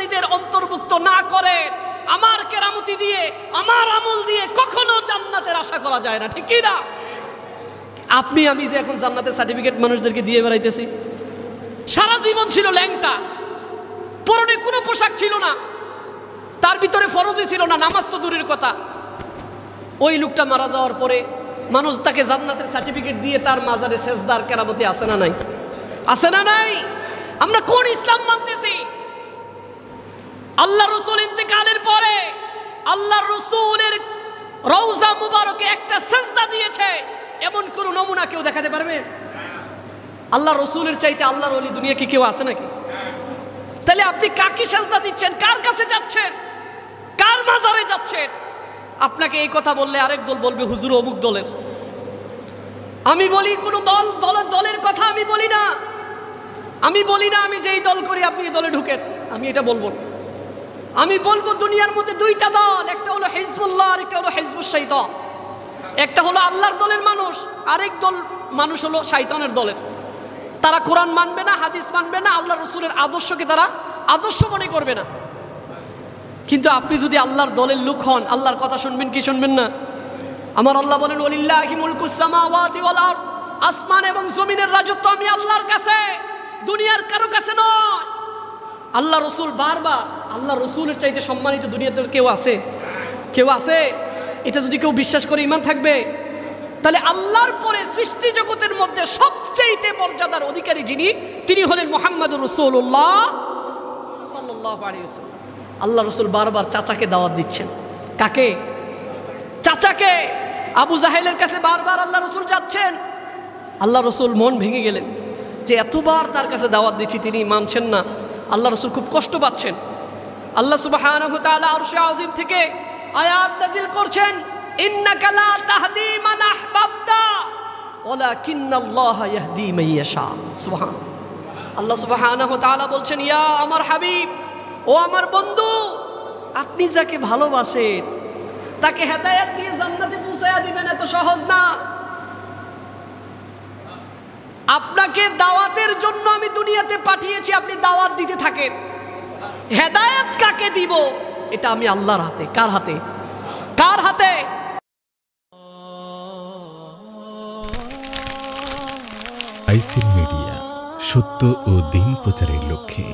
জান্নাতীদের অন্তর্ভুক্ত না করেন, আমার কেরামতি দিয়ে, আমার আমল দিয়ে কখনো জান্নাতের আশা করা যায় না, ঠিক কি না? আপনি আমি যে এখন জান্নাতের সার্টিফিকেট মানুষদেরকে দিয়ে বেড়াইতেছি, সারা জীবন ছিল ল্যাংটা, পরনে কোনো পোশাক ছিল না, তার ভিতরে ফরজই ছিল না, নামাজ তো দূরের কথা। ওই লোকটা মারা যাওয়ার পরে মানুষ তাকে জান্নাতের সার্টিফিকেট দিয়ে তার মাজারে সেজদার কেরামতি আছে না নাই? আছে না নাই? আমরা কোন ইসলাম মানতেছি? আল্লাহ রসুল ইন্তেকালের পরে আল্লাহ রসুলের রওজা মুবারকে একটা সেজদা দিয়েছে, এমন কোন নমুনা কেউ দেখাতে পারবে? আল্লাহ রসুলের চাইতে আল্লাহর ওলি দুনিয়া কি কেউ আছে নাকি? তাহলে আপনি কাকে সেজদা দিচ্ছেন? কার কাছে যাচ্ছেন? কার মাজারে যাচ্ছেন? আপনাকে এই কথা বললে আরেক দল বলবে হুজুর অমুক দলের। আমি বলি কোন দলের কথা আমি বলি না, আমি বলি না আমি যেই দল করি আপনি এই দলে ঢুকেন, আমি এটা বলবো না। আমি বলবো দুনিয়ার মধ্যে দুইটা দল, একটা হলো হিজবুল্লাহ আর একটা হলো হিজবুশ শাইতান। একটা হলো আল্লাহর দলের মানুষ, আরেক দল মানুষ হলো শয়তানের দলের। তারা কোরআন মানবে না, হাদিস মানবে না, আল্লাহ রসুলের আদর্শকে তারা আদর্শ মনে করবে না। কিন্তু আপনি যদি আল্লাহর দলের লোক হন, আল্লাহর কথা শুনবেন কি শুনবেন না? আমার আল্লাহ বলেন ওয়ালিল্লাহি মুলকুস সামাওয়াতি ওয়াল আরদ, আসমান এবং জমিনের রাজত্ব আমি আল্লাহর কাছে, দুনিয়ার কারো কাছে নয়। আল্লাহ রসুল বারবার, আল্লাহ রসুলের চাইতে সম্মানিত দুনিয়াতে কেউ আছে? কেউ আছে? এটা যদি কেউ বিশ্বাস করে ঈমান থাকবে, তাহলে আল্লাহর পরে সৃষ্টি জগতের মধ্যে সবচেয়ে মর্যাদার অধিকারী যিনি, তিনি হলেন মুহাম্মদুর রাসূলুল্লাহ সাল্লাল্লাহু আলাইহি ওয়াসাল্লাম। আল্লাহ রসুল বারবার চাচাকে দাওয়াত দিচ্ছেন। কাকে? চাচাকে। আবু জাহেলের কাছে বারবার আল্লাহ রসুল যাচ্ছেন। আল্লাহ রসুল মন ভেঙে গেলেন যে এতবার তার কাছে দাওয়াত দিচ্ছি, তিনি মানছেন না। আল্লাহ রসুল খুব কষ্ট পাচ্ছেন। আল্লাহ সুবহানাহু ওয়া তাআলা আরশে আজিম থেকে আয়াত নাযিল করছেন, ইন্নাকা লা তাহদি মান আহবাবতা ওয়ালাকিন্নাল্লাহা ইয়াহদি মান ইয়াশা। সুবহান আল্লাহ সুবহানাহু ওয়া তাআলা বলছেন, ইয়া আমার হাবিব, ও আমার বন্ধু, আপনি যাকে ভালোবাসেন তাকে হেদায়েত দিয়ে জান্নাতে পৌঁছায়া দিবেন, এত সহজ না। আপনাকে দাওয়াতের জন্য আমি দুনিয়াতে পাঠিয়েছি, আপনি দাওয়াত দিতে থাকেন। হেদায়েত কাকে দিব এটা আমি আল্লাহর হাতে। কার হাতে? কার হাতে? আইসিল মিডিয়া, সত্য ও দিন প্রচারের লক্ষ্যে।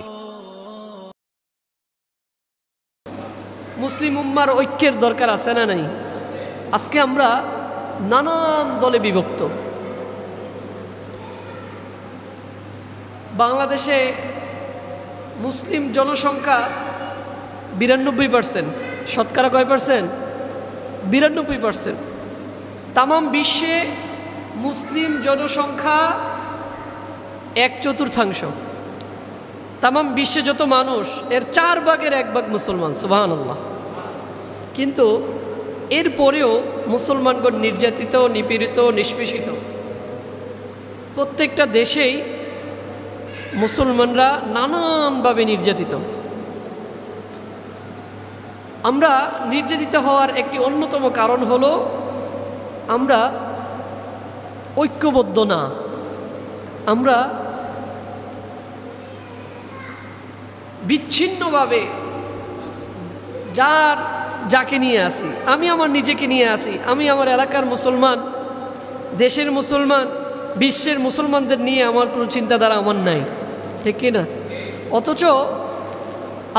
মুসলিম উম্মার ঐক্যের দরকার আছে না নাই? আজকে আমরা নানান দলে বিভক্ত। বাংলাদেশে মুসলিম জনসংখ্যা 92%। শতকরা কয় পার্সেন্ট? 92%। তামাম বিশ্বে মুসলিম জনসংখ্যা 1/4। তামাম বিশ্বে যত মানুষ, এর 4 ভাগের 1 ভাগ মুসলমান। সুবহানাল্লাহ। কিন্তু এরপরেও মুসলমানগণ নির্যাতিত, নিপীড়িত, নিষ্পেষিত। প্রত্যেকটা দেশেই মুসলমানরা নানানভাবে নির্যাতিত। আমরা নির্যাতিত হওয়ার একটি অন্যতম কারণ হলো আমরা ঐক্যবদ্ধ না। আমরা বিচ্ছিন্নভাবে যাকে নিয়ে আসি, আমি আমার নিজেকে নিয়ে আসি, আমি আমার এলাকার মুসলমান, দেশের মুসলমান, বিশ্বের মুসলমানদের নিয়ে আমার কোনো চিন্তাধারা আমার নাই, ঠিক কি না? অথচ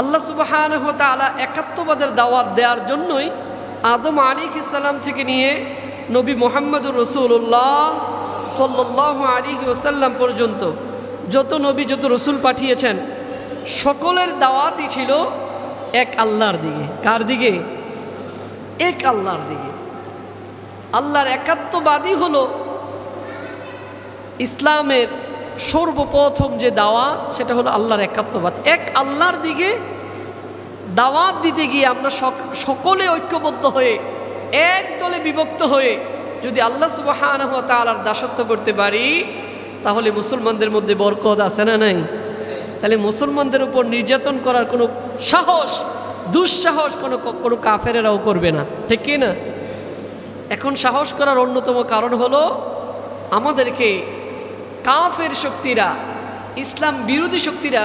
আল্লাহ সুবহানাহু ওয়া তাআলা একাত্মবাদের দাওয়াত দেওয়ার জন্যই আদম আলাইহিস সালাম থেকে নিয়ে নবী মুহাম্মদুর রাসূলুল্লাহ সাল্লাল্লাহু আলাইহি ওয়াসাল্লাম পর্যন্ত যত নবী, যত রসুল পাঠিয়েছেন, সকলের দাওয়াতই ছিল এক আল্লাহর দিকে। কার দিকে? এক আল্লাহর দিকে। আল্লাহর একাত্মবাদী হলো ইসলামের সর্বপ্রথম যে দাওয়াত, সেটা হলো আল্লাহর একাত্মবাদ। এক আল্লাহর দিকে দাওয়াত দিতে গিয়ে আমরা সকলে ঐক্যবদ্ধ হয়ে, এক দলে বিভক্ত হয়ে যদি আল্লাহ সুবহানাহু ওয়া তাআলার দাসত্ব করতে পারি, তাহলে মুসলমানদের মধ্যে বরকত আছে না নাই? তাহলে মুসলমানদের উপর নির্যাতন করার কোনো সাহস, দুঃসাহস কোনো কাফেরেরাও করবে না, ঠিক কি না? এখন সাহস করার অন্যতম কারণ হলো আমাদেরকে কাফের শক্তিরা, ইসলাম বিরোধী শক্তিরা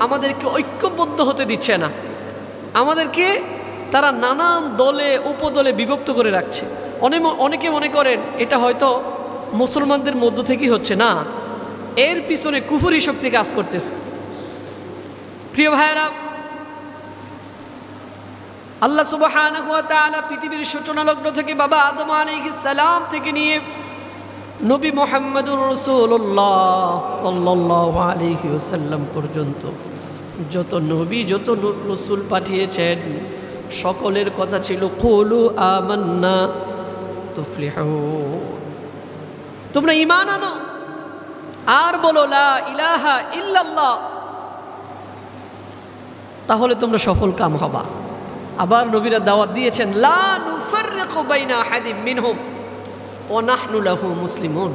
আমাদেরকে ঐক্যবদ্ধ হতে দিচ্ছে না, আমাদেরকে তারা নানান দলে উপদলে বিভক্ত করে রাখছে। অনেকে মনে করেন এটা হয়তো মুসলমানদের মধ্য থেকেই হচ্ছে, না, এর পিছনে কুফরি শক্তি কাজ করতেছে। প্রিয় ভাইয়েরা, আল্লাহ সুবহানাহু ওয়া তাআলা পৃথিবীর সূচনা লগ্ন থেকে বাবা আদম আলাইহিস সালাম থেকে নিয়ে নবী মুহাম্মদুর রাসূলুল্লাহ সাল্লাল্লাহু আলাইহি ওয়াসাল্লাম পর্যন্ত যত নবী যত রাসূল পাঠিয়েছেন সকলের কথা ছিল কুলু আমান্না তুফলিহুন, তোমরা ঈমান আনো আর বলো লা ইলাহা ইল্লাল্লাহ, তাহলে তোমরা সফল কাম হবা। আবার নবীরা দাওয়াত দিয়েছেন লা নুফাররিকু বাইনা আহাদিম মিনহুম ওয়া নাহনু লাহু মুসলিমুন।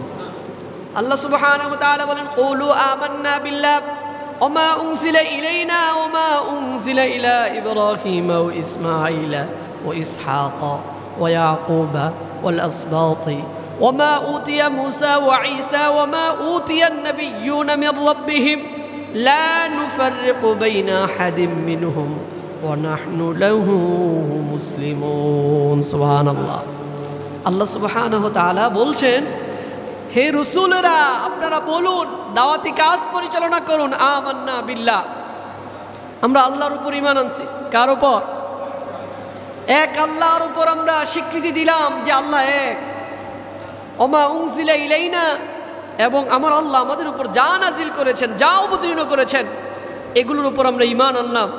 আল্লাহ সুবহানাহু ওয়া তাআলা বলেন কুলু আমান্না বিল্লাহ ওয়া মা উনজিলা ইলাইনা ওয়া মা উনজিলা ইলা ইব্রাহিম ওয়া ইসমাঈল ওয়া ইসহাক ওয়া ইয়াকুব ওয়াল আসবাতি ওয়া মা উতিয়া মূসা ওয়া ঈসা ওয়া মা উতিয়া আন-নাবিয়্যুনা মির রাব্বিহিম লা নুফাররিকু বাইনা আহাদিম মিনহুম ওয়া নাহনু লাহু মুসলিমুন। সুবহানাল্লাহ। আল্লাহ সুবহানাহু ওয়া তাআলা বলছেন, হে রাসূলেরা আপনারা বলুন, দাওয়াতি কাজ পরিচালনা করুন, আমান্না বিল্লাহ, আমরা আল্লাহর উপর ঈমান আনছি। কার উপর? এক আল্লাহর উপর আমরা স্বীকৃতি দিলাম যে আল্লাহ এক। ওমা উনজিলা ইলাইনা, এবং আমার আল্লাহ আমাদের উপর যা নাজিল করেছেন, যা অবতীর্ণ করেছেন, এগুলোর উপর আমরা ঈমান আনলাম।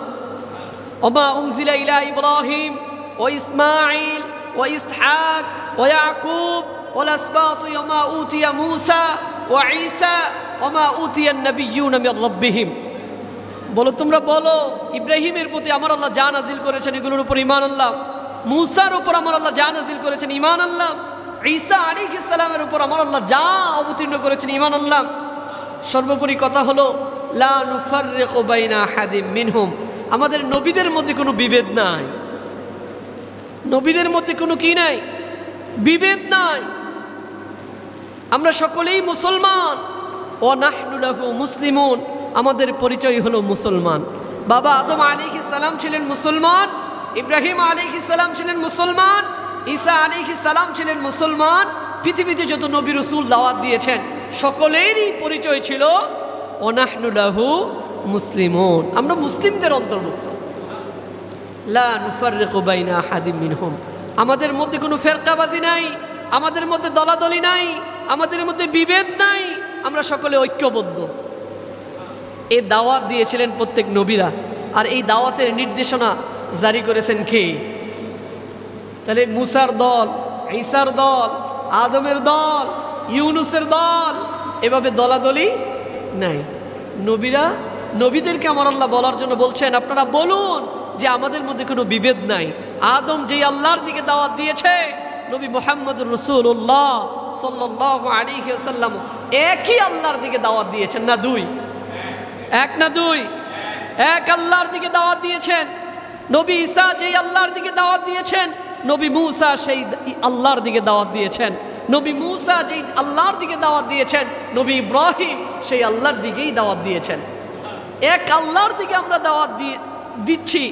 ওমা উনজিলা ইলা ইব্রাহিম ওয়া ইসমাঈল ওয়া ইসহাক ওয়া ইয়াকুব ওয়াল আসবাতি ওয়া মা উতিয়া মূসা ওয়া ঈসা ওয়া মা উতিয়া আন-নাবিয়্যুনা মির রাব্বিহিম। বলো, তোমরা বলো, ইব্রাহিমের প্রতি আমার আল্লাহ যা নাজিল করেছেন এগুলোর উপর ঈমান আনলাম, মূসার উপর আমার আল্লাহ যা নাজিল করেছেন ঈমান আনলাম, ঈসা আলাইহিস সালামের উপর আমার আল্লাহ যা অবতীর্ণ করেছেন ঈমান আনলাম। সর্বোপরি কথা হলো লা নুফাররিকু বাইনা আহাদিম মিনহুম, আমাদের নবীদের মধ্যে কোনো বিভেদ নাই, নবীদের মধ্যে কোনো কি নাই, বিভেদ নাই, আমরা সকলেই মুসলমান। ওয়া নাহনু লাহু মুসলিমুন, আমাদের পরিচয় হলো মুসলমান। বাবা আদম আলাইহিস সালাম ছিলেন মুসলমান, ইব্রাহিম আলাইহিস সালাম ছিলেন মুসলমান, ঈসা আলাইহিস সালাম ছিলেন মুসলমান। পৃথিবীতে যত নবী রাসূল দাওয়াত দিয়েছেন সকলেরই পরিচয় ছিল ওয়া নাহনু লাহু মুসলিমুন, আমরা মুসলিমদের অন্তর্ভুক্ত। লা নুফাররিকু বাইনা আহাদিম মিনহুম, আমাদের মধ্যে কোনো ফেরকাবাজি নাই, আমাদের মধ্যে দলাদলি নাই, আমাদের মধ্যে বিভেদ নাই, আমরা সকলে ঐক্যবদ্ধ। এই দাওয়াত দিয়েছিলেন প্রত্যেক নবীরা, আর এই দাওয়াতের নির্দেশনা জারি করেছেন কে? তাহলে মূসার দল, ঈসার দল, আদমের দল, ইউনুসের দল, এভাবে দলাদলি নাই। নবীরা, নবীদেরকে আমার আল্লাহ বলার জন্য বলছেন আপনারা বলুন যে আমাদের মধ্যে কোনো বিভেদ নাই। আদম যেই আল্লাহর দিকে দাওয়াত দিয়েছে, নবী মুহাম্মদুর রাসূলুল্লাহ সাল্লাল্লাহু আলাইহি ওয়াসাল্লাম একই আল্লাহর দিকে দাওয়াত দিয়েছেন, না দুই, এক না দুই, এক আল্লাহর দিকে দাওয়াত দিয়েছেন। নবী ঈসা যেই আল্লাহর দিকে দাওয়াত দিয়েছেন, নবী মূসা সেই আল্লাহর দিকে দাওয়াত দিয়েছেন। নবী মূসা যেই আল্লাহর দিকে দাওয়াত দিয়েছেন, নবী ইব্রাহিম সেই আল্লাহর দিকেই দাওয়াত দিয়েছেন। এক আল্লাহর দিকে আমরা দাওয়াত দিচ্ছি,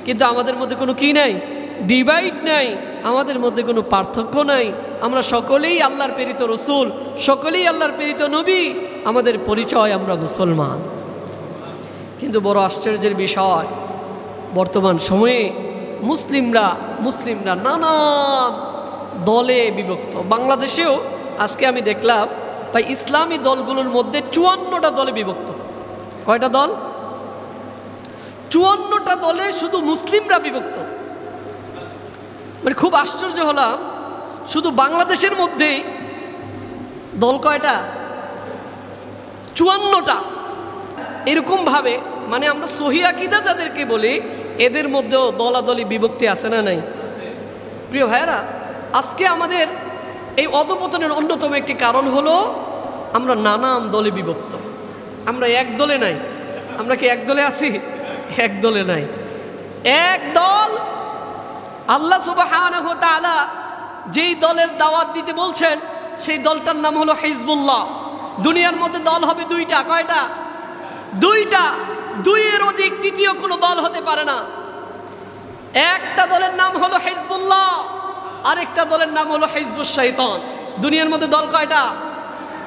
কিন্তু আমাদের মধ্যে কোনো কি নাই, ডিভাইড নাই, আমাদের মধ্যে কোনো পার্থক্য নাই। আমরা সকলেই আল্লাহর প্রেরিত রাসূল, সকলেই আল্লাহর প্রেরিত নবী, আমাদের পরিচয় আমরা মুসলমান। কিন্তু বড় আশ্চর্যের বিষয়, বর্তমান সময়ে মুসলিমরা নানান দলে বিভক্ত। বাংলাদেশেও আজকে আমি দেখলাম ভাই ইসলামী দলগুলোর মধ্যে 54টা দলে বিভক্ত। কয়টা দল? 54টা দলে শুধু মুসলিমরা বিভক্ত। মানে খুব আশ্চর্য হলাম, শুধু বাংলাদেশের মধ্যেই দল কয়টা? 54টা। এরকম ভাবে মানে আমরা সহি আকীদা যাদেরকে বলি এদের মধ্যেও দলাদলি বিভক্তি আছে না নাই? প্রিয় ভাইয়েরা, আজকে আমাদের এই অধপতনের অন্যতম একটি কারণ হলো আমরা নানান দলে বিভক্ত। আমরা এক দলে নাই। আমরা কি এক দলে আছি? এক দলে নাই। এক দল আল্লাহ সুবহানাহু ওয়া তাআলা যেই দলের দাওয়াত দিতে বলছেন সেই দলটার নাম হলো হিজবুল্লাহ। দুনিয়ার মধ্যে দল হবে দুইটা। কয়টা? দুইটা। দুইয়ের অধিক তৃতীয় কোনো দল হতে পারে না। একটা দলের নাম হলো হিজবুল্লাহ, আরেকটা দলের নাম হলো হিজবুশ শাইতান। দুনিয়ার মধ্যে দল কয়টা?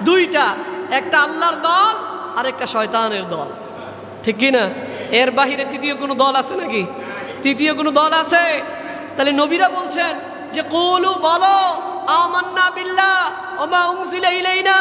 দুইটা, একটা আল্লাহর দল আর একটা শয়তানের দল, ঠিক কি না? এর বাহিরে তৃতীয় কোনো দল আছে নাকি? তৃতীয় কোনো দল আছে? তাহলে নবীরা বলছেন যে কুলু, বলো, আমান্না বিল্লাহ ওমা উনজিলা ইলাইনা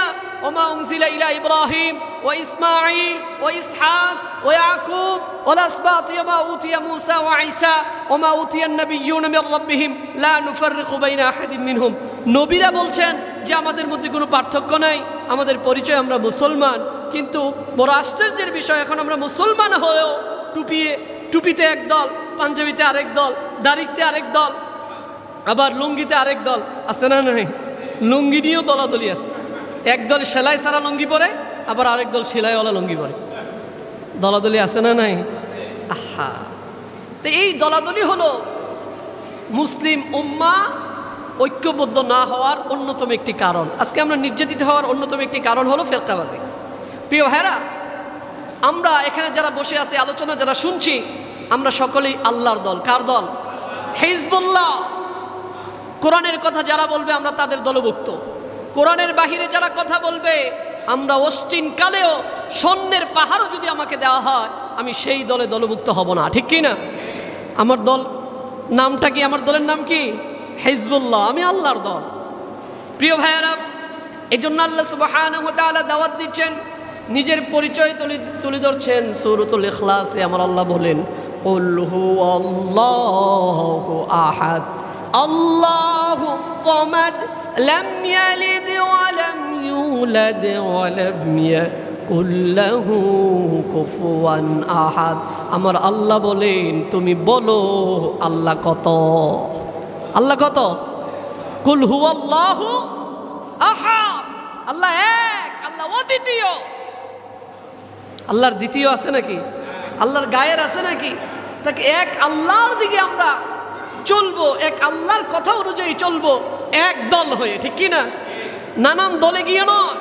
ওমা উনজিলা ইলা ইব্রাহিম ওয়া ইসমাঈল ওয়া ইসহাক ওয়া ইয়াকুব ওয়াল আসবাত ওমা উতিয়া মূসা ওয়া ঈসা ওমা উতিয়ান নাবিয়্যুনা মির রাব্বিহিম লা নুফাররিকু বাইনা আহাদিন মিনহুম। নবীরা বলছেন যে আমাদের মধ্যে কোনো পার্থক্য নাই, আমাদের পরিচয় আমরা মুসলমান। কিন্তু বড় আশ্চর্যের বিষয়, এখন আমরা মুসলমান হয়েও টুপিতে এক দল, পাঞ্জাবিতে আরেক দল, দাড়িতে আরেক দল, আবার লুঙ্গিতে আরেক দল আছে না নাই? লুঙ্গি নিয়েও দলাদলি আছে। একদল সেলাই সারা লুঙ্গি পরে, আবার আরেক দল সেলাইওয়ালা লুঙ্গি পরে। দলাদলি আছে না নাই? আহা, তো এই দলাদলি হলো মুসলিম উম্মাহ ঐক্যবদ্ধ না হওয়ার অন্যতম একটি কারণ। আজকে আমরা নির্যাতিত হওয়ার অন্যতম একটি কারণ হলো ফিরকাবাজি। প্রিয় ভাইরা, আমরা এখানে যারা বসে আছি, আলোচনা যারা শুনছি, আমরা সকলেই আল্লাহর দল। কার দল? হিজবুল্লাহ। কোরআনের কথা যারা বলবে আমরা তাদের দলভুক্ত। কোরআনের বাহিরে যারা কথা বলবে, আমরা অশ্চিন কালেও স্বর্ণের পাহাড়ও যদি আমাকে দেওয়া হয়, আমি সেই দলে দলভুক্ত হব না, ঠিক কি না? আমার দল নামটা কি? আমার দলের নাম কি? হিজবুল্লাহ। আমি আল্লাহর দল। প্রিয় ভাইয়েরা, এই জন্য আল্লাহ সুবহানাহু ওয়া তাআলা দাওয়াত দিচ্ছেন, নিজের পরিচয় তুলে ধরছেন সূরাতুল ইখলাসে। আমার আল্লাহ বলেন, কুল হুয়াল্লাহু আহাদ আল্লাহুস সামাদ লাম ইয়ালিদ ওয়া লাম ইউলাদ ওয়া লাম ইয়াকুল লাহু কুফুয়ান আহাদ। আমার আল্লাহ বলেন, তুমি বলো আল্লাহ কত? আল্লাহ কত? কুল হুয়াল্লাহু আহাদ, আল্লাহ এক, আল্লাহ অদ্বিতীয়। আল্লাহর দ্বিতীয় আছে নাকি? আল্লাহর গায়ের আছে নাকি? তাকে এক আল্লাহর দিকে আমরা চলবো, এক আল্লাহর কথা অনুযায়ী চলবো, এক দল হয়ে, ঠিক কি না? নানান দলে গিয়ে নয়,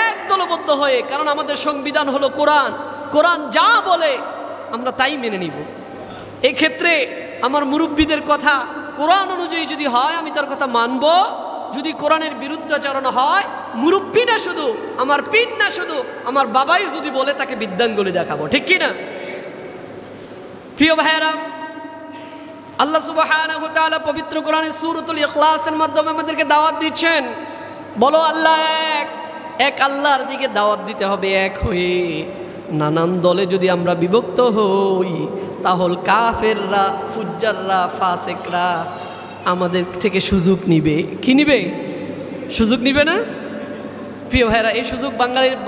এক দলবদ্ধ হয়ে। কারণ আমাদের সংবিধান হলো কোরআন। কোরআন যা বলে আমরা তাই মেনে নিব। এই ক্ষেত্রে আমার মুরব্বীদের কথা কোরআন অনুযায়ী যদি হয়, আমি তার কথা মানব। যদি কোরআনের বিরুদ্ধাচরণ হয়, মুরব্বী না শুধু, আমার পীর না শুধু, আমার বাবাই যদি বলে, তাকে বিদ্যাঙ্গুলি দেখাবো, ঠিক কি না? প্রিয় ভাইয়েরা, আল্লাহ সুবহানাহু ওয়া তাআলা পবিত্র কোরআনে সূরাতুল ইখলাসের মাধ্যমে আমাদেরকে দাওয়াত দিচ্ছেন, বলো আল্লাহ এক। এক আল্লাহর দিকে দাওয়াত দিতে হবে এক হয়ে। নানান দলে যদি আমরা বিভক্ত হই, তাহলে কাফেররা, ফুজ্জাররা, ফাসিকরা আমাদের থেকে সুযোগ নিবে। কি নিবে? সুযোগ নিবে না? প্রিয় ভাইরা, এই সুযোগ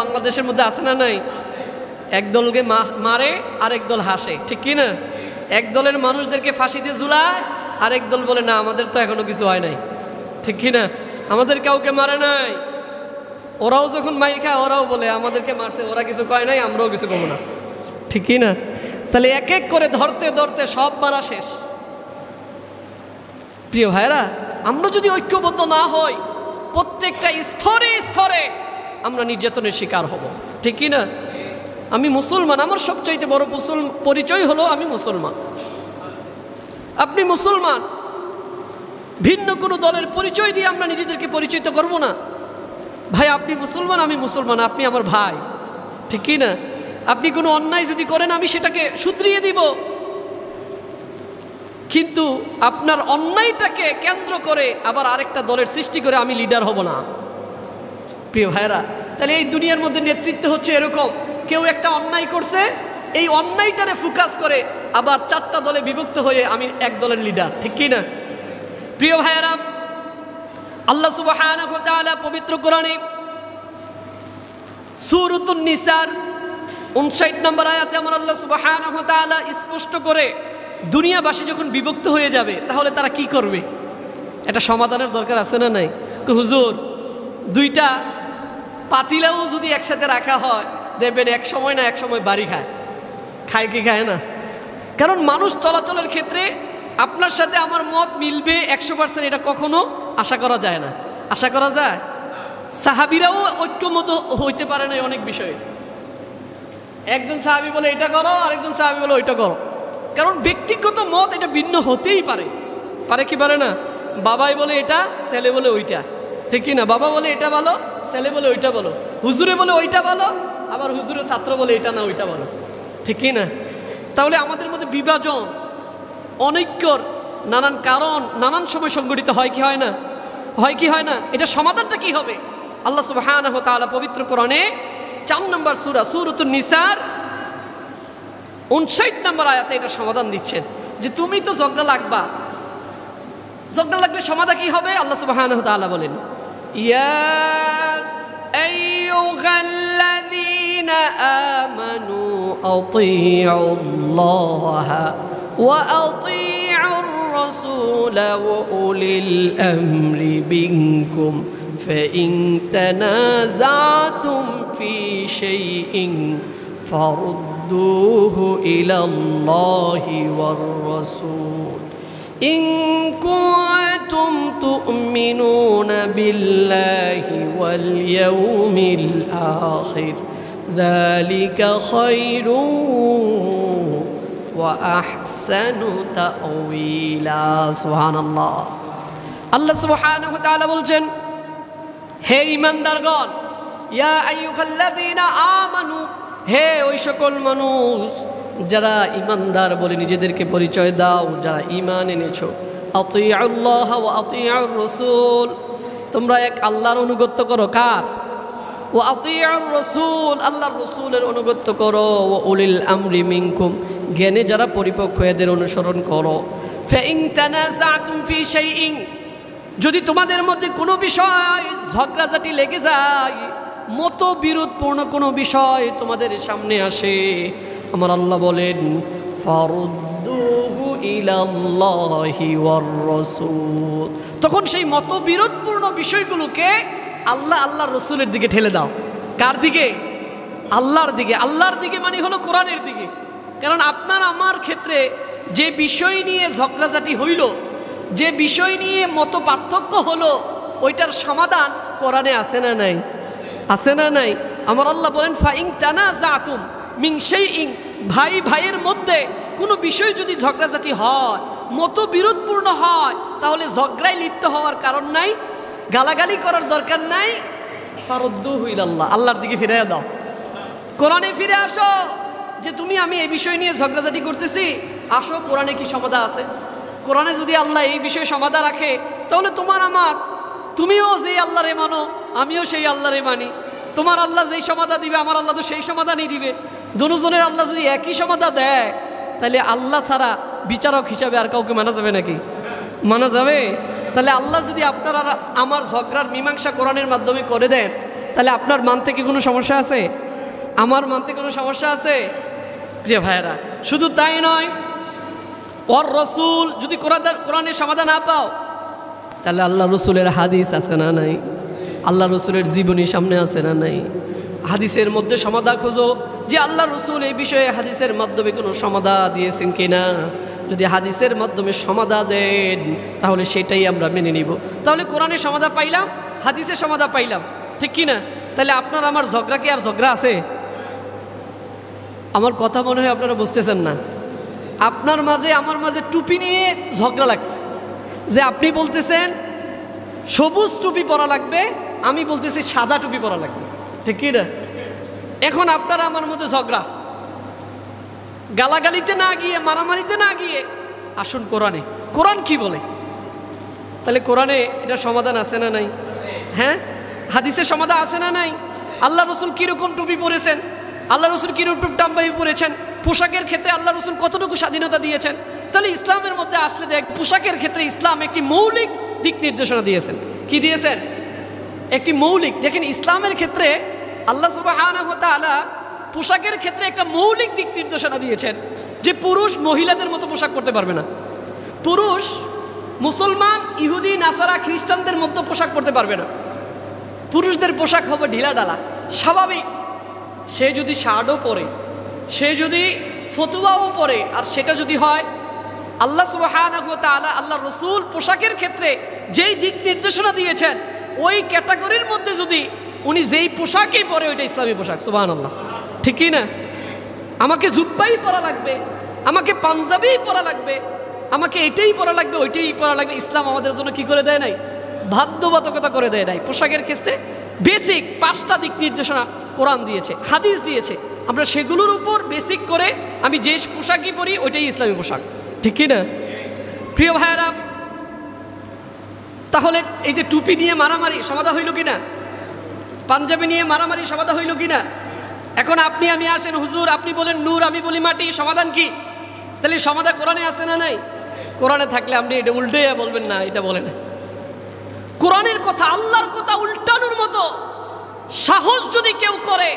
বাংলাদেশের মধ্যে আছে না নাই? এক দলকে মারে, আরেক দল হাসে, ঠিক কি না? এক দলের মানুষদেরকে ফাঁসি দিয়ে ঝুলায়, আরেক দল বলে না, আমাদের তো এখনো কিছু হয় নাই, ঠিক কি না? আমাদের কাউকে মারে নাই। ওরাও যখন মাইর খায়, ওরাও বলে আমাদেরকে মারছে, ওরা কিছু কয় নাই, আমরাও কিছু কমো না, ঠিক কি না? তাহলে এক এক করে ধরতে ধরতে সব মারা শেষ। প্রিয় ভাইরা, আমরা যদি ঐক্যবদ্ধ না হই, প্রত্যেকটা স্তরে স্তরে আমরা নির্যাতনের শিকার হব, ঠিক কি না? আমি মুসলমান, আমার সবচাইতে বড় পরিচয় হলো আমি মুসলমান। আপনি মুসলমান। ভিন্ন কোনো দলের পরিচয় দিয়ে আমরা নিজেদেরকে পরিচিত করব না। ভাই আপনি মুসলমান, আমি মুসলমান, আপনি আমার ভাই, ঠিক কি না? আপনি কোনো অন্যায় যদি করেন, আমি সেটাকে শুধরিয়ে দিব। কিন্তু আপনার অন্যায়টাকে কেন্দ্র করে আবার আরেকটা দলের সৃষ্টি করে আমি লিডার হব না। প্রিয় ভাইরা, তাহলে এই দুনিয়ার মধ্যে নেতৃত্ব হচ্ছে এরকম, কেউ একটা অন্যায় করছে, এই অন্যায়টারে ফোকাস করে আবার চারটা দলে বিভক্ত হয়ে আমি এক দলের লিডার, ঠিক কি না? প্রিয় ভাইরা, আল্লাহ সুবহানাহু ওয়া তাআলা পবিত্র কোরআনে সূরাতুন নিসার 59 নম্বর আয়াতে আমার আল্লাহ সুবহানাহু ওয়া তাআলা স্পষ্ট করে দুনিয়াবাসী যখন বিভক্ত হয়ে যাবে, তাহলে তারা কি করবে? এটা সমাধানের দরকার আছে না নাই? হুজুর, দুইটা পাতিলাও যদি একসাথে রাখা হয়, দেখবেন এক সময় না এক সময় বাড়ি খায়। খায় কি খায় না? কারণ মানুষ চলাচলের ক্ষেত্রে আপনার সাথে আমার মত মিলবে 100%, এটা কখনো আশা করা যায় না। আশা করা যায়? সাহাবীরাও ঐক্যমত হইতে পারে না অনেক বিষয়ে। একজন সাহাবী বলে এটা করো, আরেকজন সাহাবী বলে ওইটা করো। কারণ ব্যক্তিগত মত এটা ভিন্ন হতেই পারে, পারে কি পারে না? বাবাই বলে এটা, ছেলে বলে ওইটা, ঠিক কি না? বাবা বলে এটা ভালো, ছেলে বলে ওইটা বলো, হুজুরে বলে ওইটা ভালো, আবার হুজুরের ছাত্র বলে এটা না ওইটা ভালো, ঠিক কি না? তাহলে আমাদের মধ্যে বিভাজন, অনৈক্যর নানান কারণ নানান সময় সংঘটিত হয় কি হয় না? হয় কি হয় না? এটা সমাধানটা কি হবে? আল্লাহ সুবহানাহু ওয়া তাআলা পবিত্র কোরআনে 4 নম্বর সূরা সূরাতুন নিসার 59 নম্বর আয়াতে এটা সমাধান দিচ্ছেন যে তুমি তো ঝগড়া লাগবা, ঝগড়া লাগলে সমাধান কি হবে? আল্লাহ সুবহানাহু ওয়া তাআলা বলেন, ইয়া আইয়ুহাল্লাযীনা আমানু আতিউল্লাহা ওয়া আতিউর রাসূলা ওয়া উলিল আমরি মিনকুম فإن تنازعتم في شيء فردوه إلى الله والرسول إن كنتم تؤمنون بالله واليوم الآخر ذلك خير وأحسن تأويلا سبحان الله الله سبحانه وتعالى বলছেন, হে ঈমানদারগণ, ইয়া আইয়ুহাল্লাযীনা আমানু, হে ওই সকল মানুষ যারা ঈমানদার বলে নিজেদেরকে পরিচয় দাও, যারা ঈমান এনেছো, আতিউল্লাহ ওয়া আতিউর রাসূল, তোমরা এক আল্লাহর অনুগত্য করো। কার? ওয়া আতিউর রাসূল, আল্লাহর রাসূলের অনুগত্য করো। ওয়া উলিল আমরি মিনকুম, জ্ঞানে যারা পরিপক্ক এদের অনুসরণ করো। ফাইন তানাযাতুম ফি শাইইন, যদি তোমাদের মধ্যে কোনো বিষয় ঝগড়াঝাটি লেগে যায়, মতবিরোধপূর্ণ কোনো বিষয় তোমাদের সামনে আসে, আমার আল্লাহ বলেন ফারুদ্দুহু ইলাল্লাহি ওয়ার রাসূল, তখন সেই মতবিরোধপূর্ণ বিষয়গুলোকে আল্লাহর রাসূলের দিকে ঠেলে দাও। কার দিকে? আল্লাহর দিকে। আল্লাহর দিকে মানে হলো কোরআনের দিকে। কারণ আপনার আমার ক্ষেত্রে যে বিষয় নিয়ে ঝগড়াঝাটি হইল, যে বিষয় নিয়ে মত পার্থক্য হলো, ওইটার সমাধান কোরআনে আছে না নাই? আছে না নাই? আমার আল্লাহ বলেন ফাইন তানাযাতুম মিন শাইইন, ভাই ভাইয়ের মধ্যে কোনো বিষয় যদি ঝগড়াঝাটি হয়, মতবিরোধপূর্ণ হয়, তাহলে ঝগড়ায় লিপ্ত হওয়ার কারণ নাই, গালাগালি করার দরকার নাই। ফারুদ্দুহু ইলাল্লাহ, আল্লাহর দিকে ফিরে দাও, কোরআনে ফিরে আসো। যে তুমি আমি এই বিষয় নিয়ে ঝগড়াঝাটি করতেছি, আসো কোরআনে কি সমাধান আছে। কোরআনে যদি আল্লাহ এই বিষয়ে সমাধান রাখে, তাহলে তোমার আমার, তুমিও যেই আল্লাহরে মানো, আমিও সেই আল্লাহরে মানি। তোমার আল্লাহ যেই সমাধান দিবে, আমার আল্লাহ তো সেই সমাধানই দিবে। দুজনের আল্লাহ যদি একই সমাধান দেয়, তাহলে আল্লাহ ছাড়া বিচারক হিসাবে আর কাউকে মানা যাবে নাকি? মানা যাবে? তাহলে আল্লাহ যদি আপনার আর আমার ঝগড়ার মীমাংসা কোরআনের মাধ্যমে করে দেন, তাহলে আপনার মানতে কি কোনো সমস্যা আছে? আমার মানতে কোনো সমস্যা আছে? প্রিয় ভাইয়েরা, শুধু তাই নয়, ওর রসুল যদি কোরআনের সমাধান না পাও, তাহলে আল্লাহ রসুলের হাদিস আছে না নাই? আল্লাহ রসুলের জীবনী সামনে আছে না নাই? হাদিসের মধ্যে সমাধান খোঁজো যে আল্লাহ রসুল এই বিষয়ে হাদিসের মাধ্যমে কোনো সমাধান দিয়েছেন কিনা। যদি হাদিসের মাধ্যমে সমাধান দেন, তাহলে সেটাই আমরা মেনে নিব। তাহলে কোরআনের সমাধান পাইলাম, হাদিসের সমাধান পাইলাম, ঠিক কি না? তাহলে আপনার আমার ঝগড়া কি আর ঝগড়া আছে? আমার কথা মনে হয় আপনারা বুঝতেছেন না। আপনার মাঝে আমার মাঝে টুপি নিয়ে ঝগড়া লাগছে, যে আপনি বলতেছেন সবুজ টুপি পরা লাগবে, আমি বলতেছি সাদা টুপি পরা লাগবে, ঠিক কি না? এখন আপনারা আমার মধ্যে ঝগড়া, গালাগালিতে না গিয়ে, মারামারিতে না গিয়ে আসুন কোরআনে। কোরআন কি বলে? তাহলে কোরআনে এটা সমাধান আছে না নাই? হ্যাঁ, হাদিসের সমাধান আছে না নাই? আল্লাহ রসুল কীরকম টুপি পরেছেন, আল্লাহ রসুল কীরকম টাম্বাই পরেছেন, পোশাকের ক্ষেত্রে আল্লাহ রসুল কতটুকু স্বাধীনতা দিয়েছেন। তাহলে ইসলামের মধ্যে আসলে দেখ, পোশাকের ক্ষেত্রে ইসলাম একটি মৌলিক দিক নির্দেশনা দিয়েছেন। কি দিয়েছেন? একটি মৌলিক। দেখেন, ইসলামের ক্ষেত্রে আল্লাহ সুবহানাহু ওয়া তাআলা পোশাকের ক্ষেত্রে একটা মৌলিক দিক নির্দেশনা দিয়েছেন যে পুরুষ মহিলাদের মতো পোশাক পরতে পারবে না। পুরুষ মুসলমান, ইহুদি, নাসারা, খ্রিস্টানদের মতো পোশাক পরতে পারবে না। পুরুষদের পোশাক হবে ঢিলা ঢালা, স্বাভাবিক। সে যদি শার্টও পরে, সে যদি ফতুয়াও পরে, আর সেটা যদি হয় আল্লাহ সুবহানাহু ওয়া তাআলা, আল্লাহ রসুল পোশাকের ক্ষেত্রে যেই দিক নির্দেশনা দিয়েছেন, ওই ক্যাটাগরির মধ্যে যদি উনি যেই পোশাকই পরে, ওইটা ইসলামী পোশাক। সুবহানাল্লাহ, ঠিক কি না? আমাকে জুব্বাই পরা লাগবে, আমাকে পাঞ্জাবিই পরা লাগবে, আমাকে এটাই পরা লাগবে, ওইটাই পরা লাগবে। ইসলাম আমাদের জন্য কি করে দেয় নাই? বাধ্যবাধকতা করে দেয় নাই। পোশাকের ক্ষেত্রে বেসিক 5টা দিক নির্দেশনা কোরআন দিয়েছে, হাদিস দিয়েছে। আমরা সেগুলোর উপর বেসিক করে আমি যে পোশাকই পরি ওইটাই ইসলামী পোশাক, ঠিক কি না? প্রিয় ভাইয়েরা, তাহলে এই যে টুপি নিয়ে মারামারি সমাধা হইল কিনা, পাঞ্জাবি নিয়ে মারামারি সমাধা হইল কিনা? এখন আপনি আমি আসেন, হুজুর আপনি বলেন নূর, আমি বলি মাটি, সমাধান কি? তাহলে সমাধান কোরআনে আছে না নাই? কোরআনে থাকলে আপনি এটা উল্টে বলবেন না, এটা বলে না। কোরআনের কথা, আল্লাহর কথা উল্টানোর মতো সাহস যদি কেউ করে,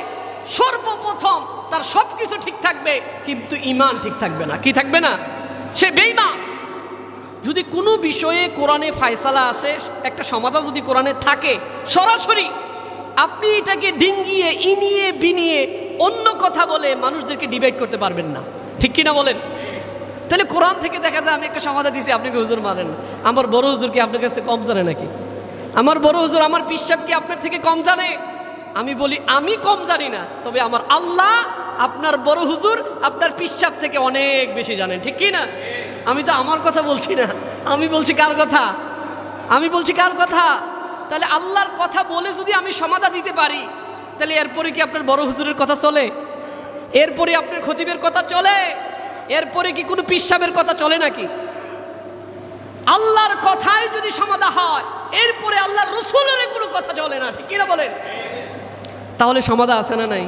সর্বপ্রথম তার সবকিছু ঠিক থাকবে, কিন্তু ঈমান ঠিক থাকবে না। কি থাকবে না? সে বেঈমান। যদি কোনো বিষয়ে কোরআনে ফায়সালা আসে, একটা সমাধান যদি কোরআনে থাকে সরাসরি, আপনি এটাকে ডিঙ্গিয়ে ইনিয়ে বিনিয়ে অন্য কথা বলে মানুষদেরকে ডিবেট করতে পারবেন না, ঠিক কিনা বলেন? তাহলে কোরআন থেকে দেখা যায় আমি একটা সমাধান দিছি, আপনি কি হুজুর মানেন? আমার বড় হুজুর কি আপনার কাছে কম জানে নাকি? আমার বড় হুজুর, আমার পীর সাহেব কি আপনার থেকে কম জানে? আমি বলি আমি কম জানি না, তবে আমার আল্লাহ আপনার বড় হুজুর আপনার পীর সাহেব থেকে অনেক বেশি জানেন, ঠিক কি না? আমি তো আমার কথা বলছি না, আমি বলছি কার কথা? আমি বলছি কার কথা? তাহলে আল্লাহর কথা বলে যদি আমি সমাধান দিতে পারি, তাহলে এরপরে কি আপনার বড় হুজুরের কথা চলে? এরপরে আপনার খতিবের কথা চলে? এরপরে কি কোনো পীর সাহেবের কথা চলে নাকি? আল্লাহর কথাই যদি সমাধান হয়, এরপরে আল্লাহর রাসূলের কোনো কথা চলে না, ঠিক কিনা বলেন? তাহলে সমাধান আছে না নাই?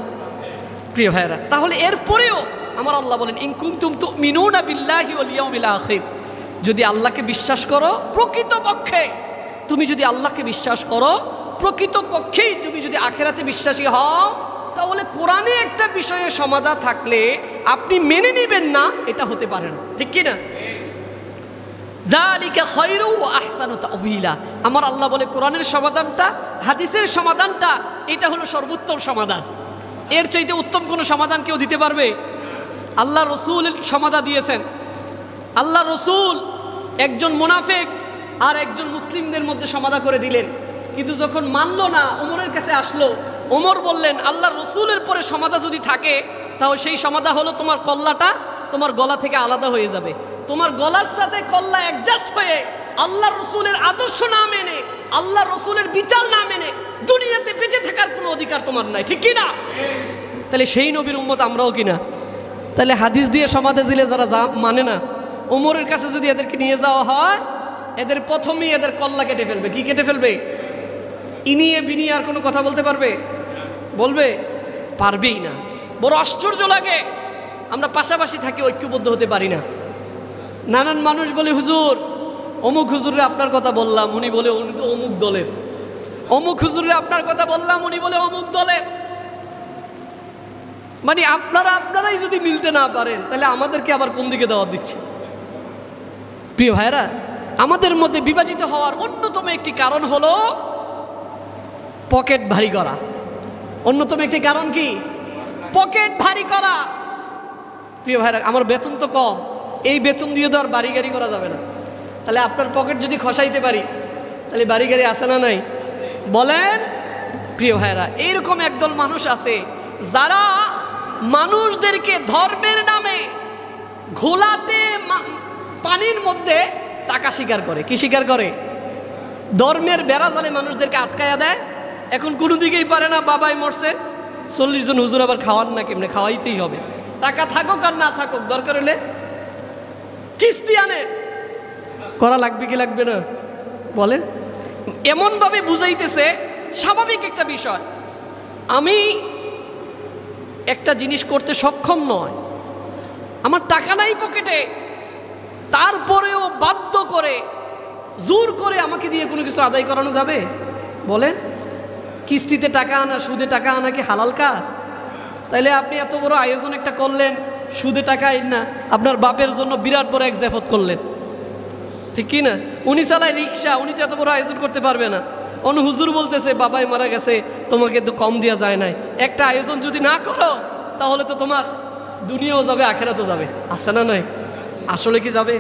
প্রিয় ভাইরা, তাহলে এরপরেও আমার আল্লাহ বলেন, ইন কুনতুম তুমিনুনা বিল্লাহি ওয়াল ইয়াউমিল আখির, যদি আল্লাহকে বিশ্বাস করো প্রকৃতপক্ষে, তুমি যদি আল্লাহকে বিশ্বাস করো প্রকৃতপক্ষেই, তুমি যদি আখিরাতে বিশ্বাসী হও, তাহলে কোরআনে একটা বিষয়ে সমাধান থাকলে আপনি মেনে নেবেন না, এটা হতে পারে না, ঠিক কি না? যালিকা খায়রু ওয়া আহসানু তা'ওয়িলা। আমার আল্লাহ বলে কোরআনের সমাধানটা, হাদিসের সমাধানটা, এটা হলো সর্বোত্তম সমাধান। এর চাইতে উত্তম কোনো সমাধান কেউ দিতে পারবে? আল্লাহ রসুল সমাধান দিয়েছেন। আল্লাহ রসুল একজন মুনাফিক আর একজন মুসলিমদের মধ্যে সমাধান করে দিলেন, কিন্তু যখন মানলো না, ওমরের কাছে আসলো। ওমর বললেন, আল্লাহ রসুলের পরে সমাধান যদি থাকে, তাহলে সেই সমাধান হলো তোমার কল্লাটা তোমার গলা থেকে আলাদা হয়ে যাবে। তোমার গলার সাথে কল্লা অ্যাডজাস্ট হয়ে আল্লাহ রসুলের আদর্শ না মেনে, আল্লাহ রসুলের বিচার না মেনে দুনিয়াতে বেঁচে থাকার কোনো অধিকার তোমার নাই, ঠিক কিনা? তাহলে সেই নবীর উম্মত আমরাও কিনা? তাহলে হাদিস দিয়ে সমাধা দিলে যারা মানে না, ওমরের কাছে যদি এদেরকে নিয়ে যাওয়া হয়, এদের প্রথমেই এদের কল্লা কেটে ফেলবে। কি কেটে ফেলবে? ইনিয়ে বিনিয়ে আর কোনো কথা বলতে পারবে? বলবে? পারবেই না। বড় আশ্চর্য লাগে, আমরা পাশাপাশি থাকি, ঐক্যবদ্ধ হতে পারি না। নানান মানুষ বলে, হুজুর অমুক হুজুরে আপনার কথা বললাম, উনি বলে উনি তো অমুক দলের। অমুক হুজুরে আপনার কথা বললাম, উনি বলে অমুক দলের। মানে আপনারাই যদি মিলতে না পারেন, তাহলে আমাদেরকে আবার কোন দিকে দাওয়াত দিচ্ছে? প্রিয় ভাইরা, আমাদের মধ্যে বিভাজিত হওয়ার অন্যতম একটি কারণ হলো পকেট ভারী করা। অন্যতম একটি কারণ কি? পকেট ভারী করা। প্রিয় ভাইরা, আমার বেতন তো কম, এই বেতন দিয়ে তো আর বাড়ি গাড়ি করা যাবে না। তাহলে আপনার পকেট যদি খসাইতে পারি, তাহলে বাড়ি গাড়ি আছে না নাই? বলেন। প্রিয় ভাইরা, এইরকম একদল মানুষ আছে যারা মানুষদেরকে ধর্মের নামে ঘোলাতে পানির মধ্যে টাকা স্বীকার করে। কি স্বীকার করে? ধর্মের বেড়াজালে মানুষদেরকে আটকায়া দেয়। এখন কোনো দিকেই পারে না, বাবাই মরছে, 40 জন হুজুর আবার খাওয়ান না কেমনে? খাওয়াইতেই হবে, টাকা থাকুক আর না থাকুক, দরকার হলে কিস্তি আনে, করা লাগবে কি লাগবে না? বলে এমনভাবে বুঝাইতেছে স্বাভাবিক একটা বিষয়। আমি একটা জিনিস করতে সক্ষম নয়, আমার টাকা নাই পকেটে, তারপরেও বাধ্য করে জোর করে আমাকে দিয়ে কোনো কিছু আদায় করানো যাবে? বলেন, কিস্তিতে টাকা আনা, সুদে টাকা আনা কি হালাল কাজ? তাইলে আপনি এত বড় আয়োজন একটা করলেন, সুদে টাকা না, আপনার বাপের জন্য বিরাট বড় এক জাফত করলেন, ঠিক কি না? উনি চালায় রিক্সা, উনি তো এত বড় আয়োজন করতে পারবে না। অন্য হুজুর বলতেছে, বাবাই মারা গেছে, তোমাকে তো কম দেওয়া যায় নাই, একটা আয়োজন যদি না করো, তাহলে তো তোমার দুনিয়াও যাবে, আখেরাতও যাবে। আছে না নাই? আসলে কি যাবে?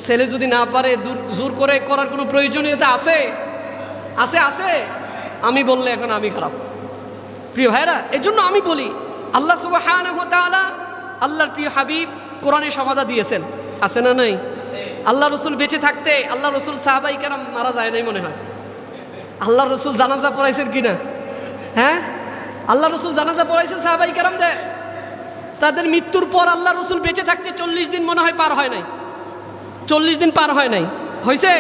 ছেলে যদি না পারে, জোর করে করার কোনো প্রয়োজনীয়তা আছে? আছে? আছে। আমি বললে এখন আমি খারাপ। প্রিয় ভাইরা, এজন্য আমি বলি, আল্লাহ সুবহানাহু ওয়া তাআলা আল্লাহর প্রিয় হাবিব কোরআনে সমাধা দিয়েছেন, আছে না নাই? আল্লাহ রসুল বেঁচে থাকতে আল্লাহ রসুল সাহাবাই কেরাম মারা যায় নাই মনে হয়। আল্লাহ রসুল জানাজা পড়াইছেন কিনা? হ্যাঁ, আল্লাহ রসুল জানাজা পড়াইছেন সাহাবাই কেরামদের। তাদের মৃত্যুর পর আল্লাহ রসুল বেঁচে থাকতে 40 দিন মনে হয় পার হয় নাই, 40 দিন পার হয় নাই, হয়েছে?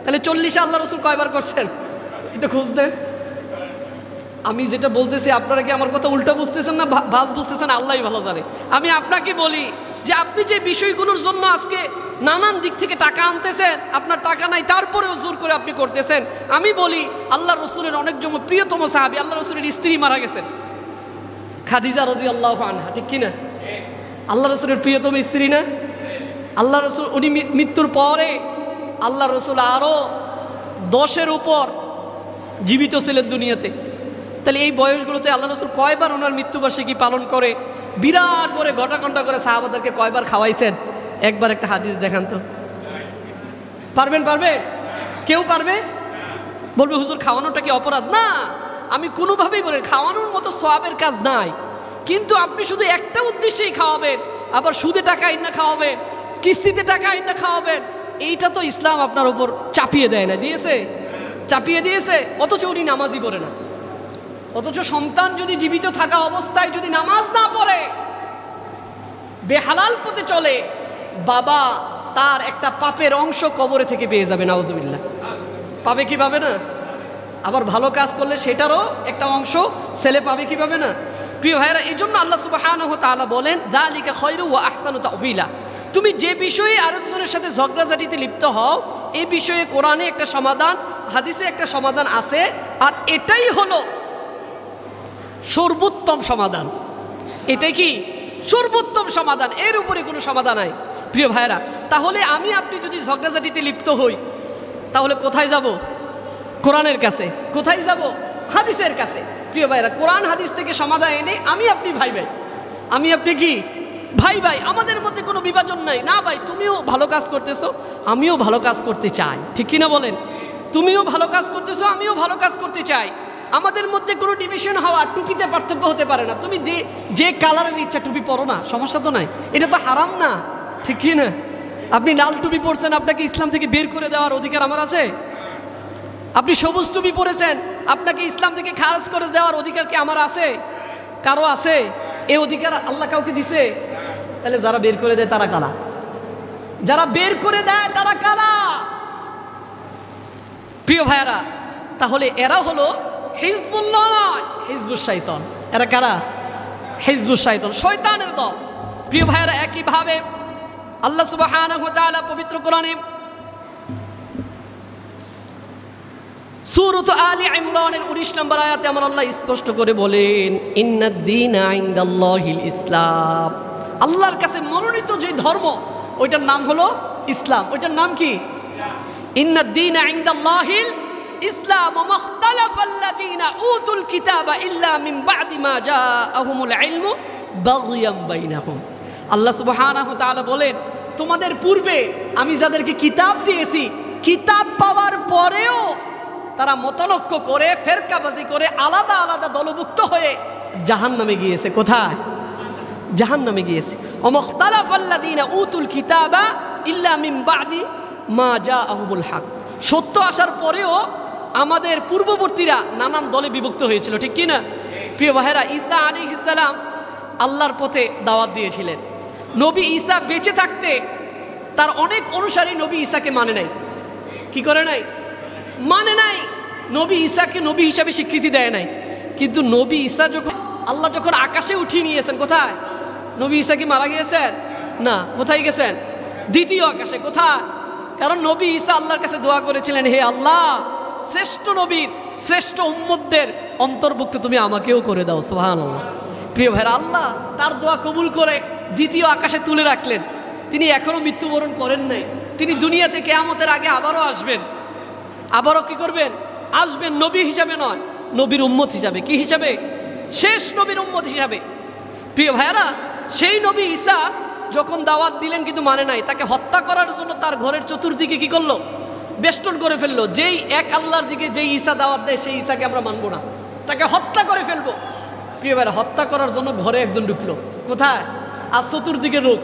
তাহলে 40-এ আল্লাহ রসুল কয়বার করছেন এটা খোঁজ দেন। আমি যেটা বলতেছি আপনারা কি আমার কথা উল্টা বুঝতেছেন না ভাজ বুঝতেছেন? আল্লাহই ভালো জানে। আমি আপনাকে বলি যে আপনি যে বিষয়গুলোর জন্য আজকে নানান দিক থেকে টাকা আনতেছেন, আপনার টাকা নাই তারপরেও জোর করে আপনি করতেছেন। আমি বলি আল্লাহ রসুলের অনেকজন প্রিয়তম সাহাবী, আল্লাহ রসুলের স্ত্রী মারা গেছেন, খাদিজা রাদিয়াল্লাহু আনহা, ঠিক কিনা? আল্লাহ রসুলের প্রিয়তম স্ত্রী না? আল্লাহ রসুল উনি মৃত্যুর পরে আল্লাহ রসুল আরও 10-এর উপর জীবিত ছিলেন দুনিয়াতে। তাহলে এই বয়সগুলোতে আল্লাহ রসুল কয়বার ওনার মৃত্যুবার্ষিকী পালন করে বিরাট করে ঘটা করে সাহাবাদেরকে কয়বার খাওয়াইছেন? একবার একটা হাদিস দেখান তো। পারবে? কেউ পারবে? বলবে হুজুর খাওয়ানোটা কি অপরাধ? না, আমি কোনোভাবেই বলি খাওয়ানোর মতো সওয়াবের কাজ নাই, কিন্তু আপনি শুধু একটা উদ্দেশ্যেই খাওয়াবেন, আবার সুদে টাকা আইনা খাওয়াবেন, কিস্তিতে টাকা আইনা খাওয়াবেন, এইটা তো ইসলাম আপনার উপর চাপিয়ে দেয় না, দিয়েছে? চাপিয়ে দিয়েছে। অথচ উনি নামাজই পড়ে না। অথচ সন্তান যদি জীবিত থাকা অবস্থায় যদি নামাজ না পড়ে, বেহালাল পথে চলে, বাবা তার একটা পাপের অংশ কবরে থেকে পেয়ে যাবে, নাউজুবিল্লাহ। পাবে কি পাবে না? আবার ভালো কাজ করলে সেটারও একটা অংশ ছেলে পাবে কি পাবে না? প্রিয় ভাইরা, এই জন্য আল্লাহ সুবহানাহু ওয়া তাআলা বলেন যালিকা খায়রু ওয়া আহসানু তাওয়িলা। তুমি যে বিষয়ে আরেকজনের সাথে ঝগড়াঝাটিতে লিপ্ত হও, এই বিষয়ে কোরআনে একটা সমাধান, হাদিসে একটা সমাধান আছে, আর এটাই হলো সর্বোত্তম সমাধান। এটাই কি সর্বোত্তম সমাধান, এর উপরে কোনো সমাধান নাই। প্রিয় ভাইরা, তাহলে আমি আপনি যদি ঝগড়াঝাটিতে লিপ্ত হই, তাহলে কোথায় যাব? কোরআনের কাছে। কোথায় যাব? হাদিসের কাছে। প্রিয় ভাইরা, কোরআন হাদিস থেকে সমাধান এনে আমি আপনি ভাই ভাই, আমি আপনি কি ভাই ভাই, আমাদের মধ্যে কোনো বিভাজন নাই। না ভাই, তুমিও ভালো কাজ করতেছো, আমিও ভালো কাজ করতে চাই, ঠিক কিনা বলেন? তুমিও ভালো কাজ করতেছো, আমিও ভালো কাজ করতে চাই। আমাদের মধ্যে কোনো ডিভিশন হওয়া, টুপিতে পার্থক্য হতে পারে না। তুমি যে কালারের ইচ্ছা টুপি পরো না, সমস্যা তো নাই, এটা তো হারাম না, ঠিক কি না? আপনি লাল টুপি পরছেন, আপনাকে ইসলাম থেকে বের করে দেওয়ার অধিকার আমার আছে? আপনি সবুজ টুপি পরেছেন, আপনাকে ইসলাম থেকে খারিজ করে দেওয়ার অধিকার কি আমার আছে? কারো আছে? এই অধিকার আল্লাহ কাউকে দিছে? তাহলে যারা বের করে দেয় তারা কালা, যারা বের করে দেয় তারা কালা। প্রিয় ভাইয়ারা, তাহলে এরা হলো হিজবুল্লাহ নয়, হিজবুশ শাইতান। এরা কারা? হিজবুশ শাইতান, শয়তানের দল। প্রিয় ভাইয়ারা, একইভাবে আল্লাহ সুবহানাহু ওয়া তাআলা পবিত্র কোরআনে সূরাত আলী ইমরানের 19 নম্বর আয়াতে আমার আল্লাহ স্পষ্ট করে বলেন, ইন্নাদ দীনা ইনদাল্লাহিল ইসলাম। আল্লাহর কাছে মনোনীত যে ধর্ম, ওইটার নাম হলো ইসলাম। ওইটার নাম কি? ইন্নাদ দীনা ইনদাল্লাহিল ইসলাম ওয়া মাখতালাফাল্লাযীনা উতুল কিতাবা ইল্লা মিন বা'দি মা জাআহুমুল ইলমু বাগয়াম বাইনাহুম। আল্লাহ সুবহানাহু ওয়া তাআলা বলেন, তোমাদের পূর্বে আমি যাদেরকে কিতাব দিয়েছি, কিতাব পাওয়ার পরেও তারা মতলক্ষ্য করে, ফেরকাবাজি করে, আলাদা আলাদা দলভুক্ত হয়ে জাহান্নামে গিয়েছে। কোথায়? জাহান্নামে গিয়েছে। ওয়া মাখতালাফাল্লাযীনা উতুল কিতাবা ইল্লা মিন বা'দি মা জাআহুমুল হক। সত্য আসার পরেও আমাদের পূর্ববর্তীরা নানান দলে বিভক্ত হয়েছিল, ঠিক কি না? প্রিয় ভাইরা, ঈসা আলাইহিস সালাম আল্লাহর পথে দাওয়াত দিয়েছিলেন। নবী ঈসা বেঁচে থাকতে তার অনেক অনুসারী নবী ঈসাকে মানে নাই। কি করে নাই? মানে নাই। নবী ঈসাকে নবী হিসাবে স্বীকৃতি দেয় নাই। কিন্তু নবী ঈসা যখন আল্লাহ যখন আকাশে উঠিয়ে নিয়েছেন, কোথায়? নবী ঈসা কি মারা গিয়েছেন? না। কোথায় গেছেন? দ্বিতীয় আকাশে। কোথায়? কারণ নবী ঈসা আল্লাহর কাছে দোয়া করেছিলেন, হে আল্লাহ, শ্রেষ্ঠ নবীর শ্রেষ্ঠ উম্মতদের অন্তর্ভুক্ত তুমি আমাকেও করে দাও। সুবহানাল্লাহ। প্রিয় ভাইরা, আল্লাহ তার দোয়া কবুল করে দ্বিতীয় আকাশে তুলে রাখলেন। তিনি এখনো মৃত্যুবরণ করেন নাই। তিনি দুনিয়াতে কিয়ামতের আগে আবারও আসবেন। আবারও কি করবেন? আসবেন, নবী হিসাবে নয়, নবীর উম্মত হিসাবে। কি হিসাবে? শেষ নবীর উম্মত হিসাবে। প্রিয় ভাইয়ারা, সেই নবী ঈসা যখন দাওয়াত দিলেন কিন্তু মানে নাই, তাকে হত্যা করার জন্য তার ঘরের চতুর্দিকে কি করলো? বেষ্টন করে ফেললো। যেই এক আল্লাহর দিকে যেই ঈসা দাওয়াত দেয়, সেই ঈসাকে আমরা মানবো না, তাকে হত্যা করে ফেলবো। প্রিয় ভাইরা, হত্যা করার জন্য ঘরে একজন ঢুকলো। কোথায়? আর চতুর্দিকে লোক।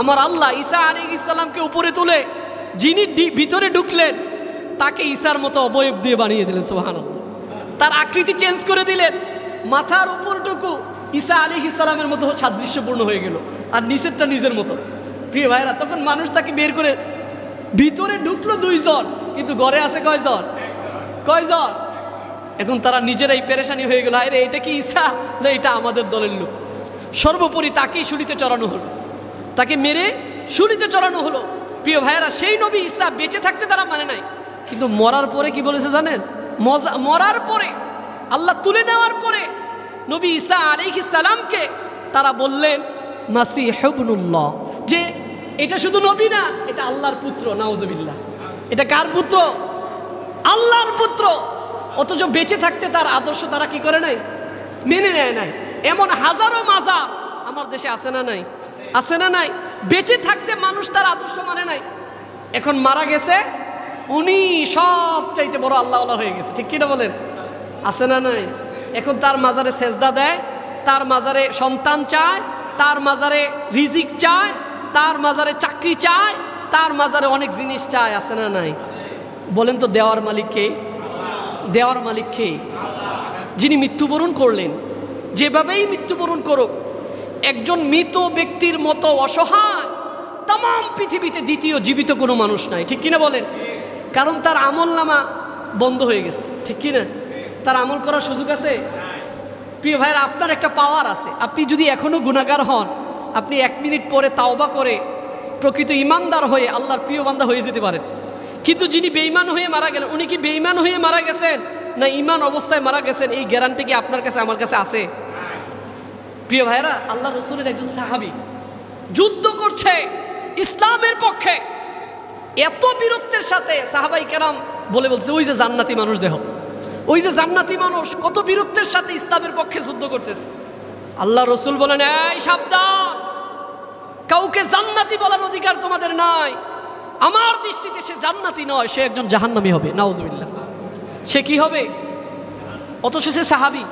আমার আল্লাহ ঈসা আলাইহিস সালামকে উপরে তুলে যিনি ভিতরে ঢুকলেন তাকে ঈসার মতো অবয়ব দিয়ে বানিয়ে দিলেন। সুবহানাল্লাহ। তার আকৃতি চেঞ্জ করে দিলেন। মাথার উপরটুকু ঈসা আলাইহিস সালামের মতো সাদৃশ্যপূর্ণ হয়ে গেল, আর নিচেরটা নিজের মতো। প্রিয় ভাইরা, তখন মানুষ তাকে বের করে, ভিতরে ঢুকলো 2 জন, কিন্তু ঘরে আছে কয়জন? এখন তারা নিজেরাই পেরেশানি হয়ে গেল, আরে এটা কি ঈসা না এটা আমাদের দলের লোক। সর্বোপরি তাকেই শুলিতে চড়ানো হলো, তাকে মেরে শুলিতে চড়ানো হলো। প্রিয় ভাইয়েরা, সেই নবী ঈসা বেঁচে থাকতে তারা মানে নাই, কিন্তু মরার পরে কি বলেছে জানেন? মরার পরে, আল্লাহ তুলে নেওয়ার পরে নবী ঈসা আলাইহিস সালামকে তারা বললেন মাসিহ ইবনুল্লাহ, যে এটা শুধু নবী না, এটা আল্লাহর পুত্র। নাউজুবিল্লাহ। এটা কার পুত্র? আল্লাহর পুত্র। অথচ বেঁচে থাকতে তার আদর্শ তারা কি করে নাই? মেনে নেয় নাই। এমন হাজারো মাজার আমার দেশে আছে না নাই? আছে না নাই? বেঁচে থাকতে মানুষ তার আদর্শ মানে নাই। এখন মারা গেছে, উনি সব চাইতে বড় আল্লাহওয়ালা হয়ে গেছে। ঠিক কিনা বলেন? আছে না নাই? এখন তার মাজারে সেজদা দেয়, তার মাজারে সন্তান চায়, তার মাজারে রিজিক চায়, তার মাজারে চাকরি চায়, তার মাজারে অনেক জিনিস চায়। আছে না নাই? বলেন তো, দেওয়ার মালিক কে? দেওয়ার মালিক কে? যিনি মৃত্যুবরণ করলেন, যেভাবেই মৃত্যুবরণ করুক, একজন মৃত ব্যক্তির মতো অসহায় তাম পৃথিবীতে দ্বিতীয় জীবিত কোনো মানুষ নাই। ঠিক কিনা বলেন? কারণ তার আমল নামা বন্ধ হয়ে গেছে। ঠিক কিনা? তার আমল করার সুযোগ আছে? প্রিয় ভাইয়ের, আপনার একটা পাওয়ার আছে। আপনি যদি এখনো গুনাহগার হন, আপনি 1 মিনিট পরে তাওবা করে প্রকৃত ইমানদার হয়ে আল্লাহর প্রিয় বান্দা হয়ে যেতে পারেন। কিন্তু যিনি বেঈমান হয়ে মারা গেলেন, উনি কি বেঈমান হয়ে মারা গেছেন না ঈমান অবস্থায় মারা গেছেন, এই গ্যারান্টি কি আপনার কাছে আমার কাছে আছে? প্রিয় ভাইরা, আল্লাহ রাসূলের একজন সাহাবী যুদ্ধ করছে ইসলামের পক্ষে, এত বীরত্বের সাথে সাহাবাই কেরাম বলছে, ওই যে জান্নাতি মানুষ, দেহ ওই যে জান্নাতি মানুষ কত বীরত্বের সাথে ইসলামের পক্ষে যুদ্ধ করতেছে। আল্লাহ রাসূল বলেন, এই সাবধান, কাউকে জান্নাতি বলার অধিকার তোমাদের নাই। আমার দৃষ্টিতে সে জান্নাতি নয়, সে একজন জাহান্নামী হবে। নাউজুবিল্লাহ। সে কি হবে? অথচ সে সাহাবী।